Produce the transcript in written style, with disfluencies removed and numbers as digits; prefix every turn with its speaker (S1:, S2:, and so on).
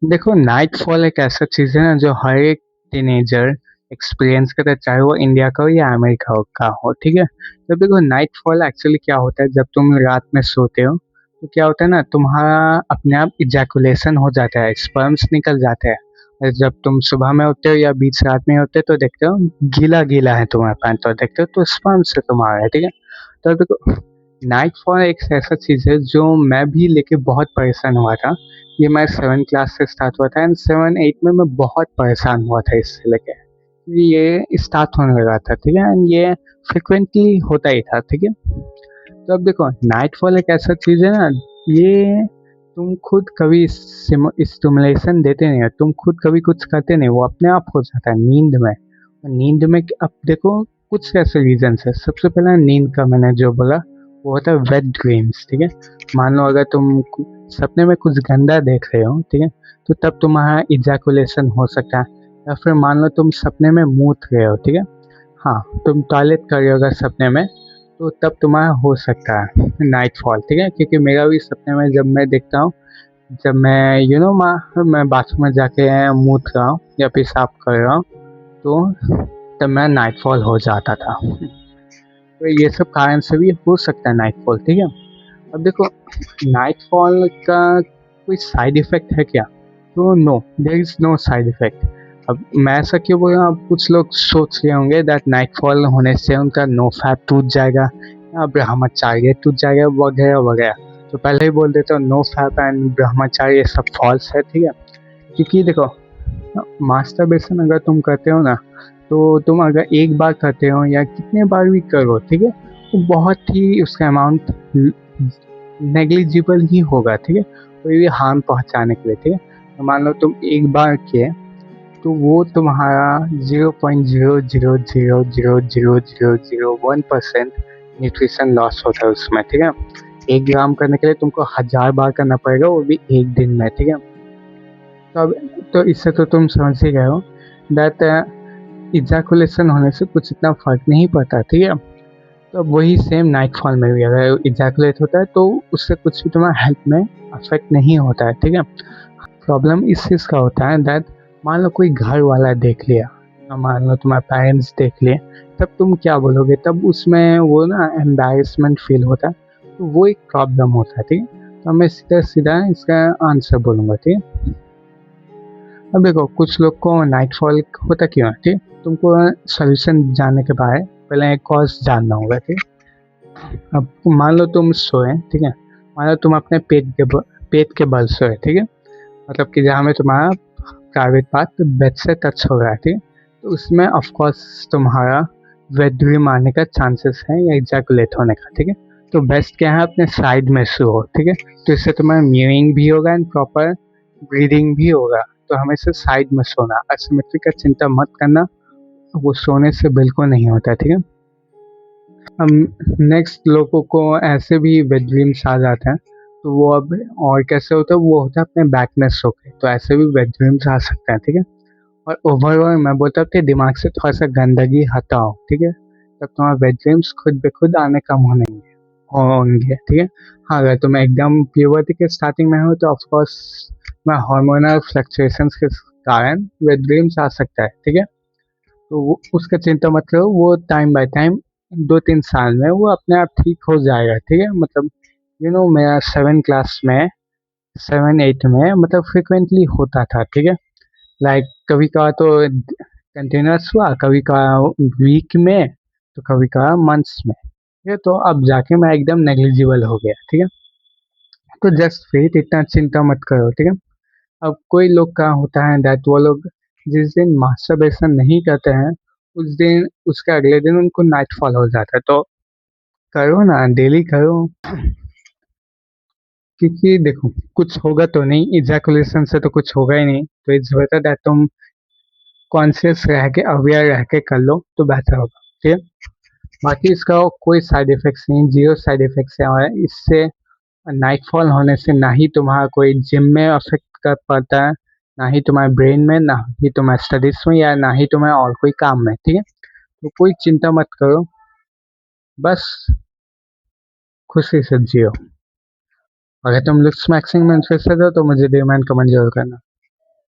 S1: देखो, नाइटफॉल एक ऐसा चीज़ है ना जो हर एक टीनेजर एक्सपीरियंस करता है, चाहे वो इंडिया का हो या अमेरिका का हो, ठीक है? तो देखो, नाइटफॉल एक्चुअली क्या होता है, जब तुम रात में सोते हो तो क्या होता है ना, तुम्हारा अपने आप इजैकुलेशन हो जाता है, स्पर्म्स निकल जाते हैं। और जब तुम सुबह में उठते हो या बीच रात में होते हो तो देखते हो गीला गीला है तुम्हारा पैंट, तो देखते हो तो स्पर्म्स से तुम्हारा है, ठीक है? तो देखो, नाइटफॉल एक ऐसा चीज़ है जो मैं भी लेके बहुत परेशान हुआ था। ये मैं 7 क्लास से स्टार्ट हुआ था एंड 7-8 में मैं बहुत परेशान हुआ था इससे लेके। ये स्टार्ट होने लगा था, ठीक है? एंड ये फ्रिक्वेंटली होता ही था, ठीक है? तो अब देखो, नाइटफॉल एक ऐसा चीज़ है ना, ये तुम खुद कभी स्टिमुलेशन देते नहीं हो, तुम खुद कभी कुछ करते नहीं, वो अपने आप हो जाता है नींद में। और नींद में अब देखो, कुछ ऐसे रीजंस है। सबसे पहला नींद का मैंने जो बोला, वो होता है वेट ड्रीम्स, ठीक है? मान लो अगर तुम सपने में कुछ गंदा देख रहे हो, ठीक है, तो तब तुम्हारा इजैकुलेशन हो सकता है। या फिर मान लो तुम सपने में मूत रहे हो, ठीक है, हाँ, तुम टॉयलेट कर रहे हो अगर सपने में, तो तब तुम्हारा हो सकता है नाइटफॉल, ठीक है? क्योंकि मेरा भी सपने में जब मैं देखता हूँ, जब मैं मैं बाथरूम में जाके मूत रहा हूँ या पेशाब कर रहा हूँ, तो तब मेरा नाइटफॉल हो जाता था। तो ये सब कारण से भी हो सकता है नाइटफॉल, ठीक है? अब देखो, नाइटफॉल का कोई साइड इफेक्ट है क्या? तो no, there is no side effect. अब मैं ऐसा क्यों बोल रहा हूँ, अब कुछ लोग सोच रहे होंगे दैट नाइटफॉल होने से उनका नो फैप टूट जाएगा या ब्रह्मचार्य टूट जाएगा वगैरह वगैरह। तो पहले ही बोल देता हूँ, नो फैप एंड ब्रह्मचार्य ये सब फॉल्स है, ठीक है? क्योंकि देखो, मास्टरबेशन अगर तुम करते हो ना, तो तुम अगर एक बार करते हो या कितने बार भी करो, ठीक है, तो बहुत ही उसका अमाउंट नेग्लिजिबल ही होगा, ठीक है? कोई भी हार्म पहुंचाने के लिए, ठीक है? तो मान लो तुम एक बार किए, तो वो तुम्हारा 0.000000001% न्यूट्रिशन लॉस होता है उसमें, ठीक है? 1 ग्राम करने के लिए तुमको 1000 बार करना पड़ेगा, वो भी एक दिन में, ठीक है? तो अब, तो इससे तो तुम समझ ही गए हो दैट इजैकुलेशन होने से कुछ इतना फर्क नहीं पड़ता, ठीक है? तो अब वही सेम नाइटफॉल में भी अगर इजैकुलेट होता है तो उससे कुछ भी तुम्हारा हेल्थ में अफेक्ट नहीं होता है, ठीक है? प्रॉब्लम इस चीज़ का होता है दैट मान लो कोई घर वाला देख लिया, या मान लो तुम्हारे पेरेंट्स देख लिए, तब तुम क्या बोलोगे? तब उसमें वो ना एम्बैरेसमेंट फील होता है, तो वो एक प्रॉब्लम होता है, ठीक है? तो मैं सीधा सीधा इसका आंसर बोलूँगा, ठीक है? अब देखो, कुछ लोग को नाइटफॉल होता क्यों है, ठीक है? तुमको सॉल्यूशन जानने के बाद पहले एक कॉज जानना होगा, ठीक है? अब मान लो तुम सोए, ठीक है? मान लो तुम अपने पेट के बल सोए, ठीक है? मतलब कि जहाँ में तुम्हारा प्राइवेट पार्ट बेड से टच हो रहा है, ठीक है? तो उसमें ऑफ कोर्स तुम्हारा वेट ड्रीम आने का चांसेस है या इजैकुलेट होने का, ठीक है? तो बेस्ट क्या है, अपने साइड में सो, ठीक है? तो इससे तुम्हारा म्यूइंग भी होगा एंड प्रॉपर ब्रीदिंग भी होगा। तो हमेशा साइड में सोना, असिमेट्री का चिंता मत करना, वो सोने से बिल्कुल नहीं होता, ठीक है? हम नेक्स्ट लोगों को ऐसे भी वेट ड्रीम्स आ जाते हैं, तो वो अब और कैसे होता है, वो होता है अपने बैक में सो के, तो ऐसे भी वेट ड्रीम्स आ सकते हैं, ठीक है? और ओवरऑल मैं बोलता हूँ कि दिमाग से थोड़ा सा गंदगी हटाओ, ठीक है? तब तुम्हारा वेट ड्रीम्स खुद ब खुद आने कम होंगे, ठीक है? हाँ, अगर तुम एकदम प्यूबर्टी के स्टार्टिंग में हो तो ऑफ कोर्स मैं हार्मोनल फ्लक्चुएशंस के कारण वेट ड्रीम्स आ सकता है, ठीक है? तो वो उसका चिंता मत करो, वो टाइम बाय टाइम 2-3 साल में वो अपने आप ठीक हो जाएगा, ठीक है? मतलब मेरा 7 क्लास में 7-8 में मतलब फ्रिक्वेंटली होता था, ठीक है? लाइक कभी कभार तो कंटिन्यूअस हुआ, कभी कभार वीक में, तो कभी कभार मंथ्स में, ठीक है? तो अब जाके मैं एकदम नेग्लिजिबल हो गया, ठीक है? तो जस्ट वेट, इतना चिंता मत करो, ठीक है? अब कोई लोग का होता है दैट वो लोग जिस दिन मास्टरबेशन नहीं करते हैं, उस दिन उसके अगले दिन उनको नाइटफॉल हो जाता है। तो करो ना, डेली करो, क्योंकि देखो, कुछ होगा तो नहीं, इजैकुलेशन से तो कुछ होगा ही नहीं, तो इट्स बेटर दैट तुम कॉन्शियस रह के, अवेयर रह के कर लो तो बेहतर होगा, ठीक है? बाकी इसका कोई साइड इफेक्ट्स नहीं, जीरो साइड इफेक्ट्स है, और इससे नाइटफॉल होने से ना ही तुम्हारा कोई जिम में अफेक्ट कर पाता है, ना ही तुम्हारे ब्रेन में, ना ही तुम्हारे स्टडीज में, या ना ही तुम्हारे और कोई काम में, ठीक है? तो कोई चिंता मत करो, बस खुशी से जियो। अगर तुम लुक्स मैक्सिंग में इंटरेस्टेड हो तो मुझे डीम एंड कमेंट जरूर करना।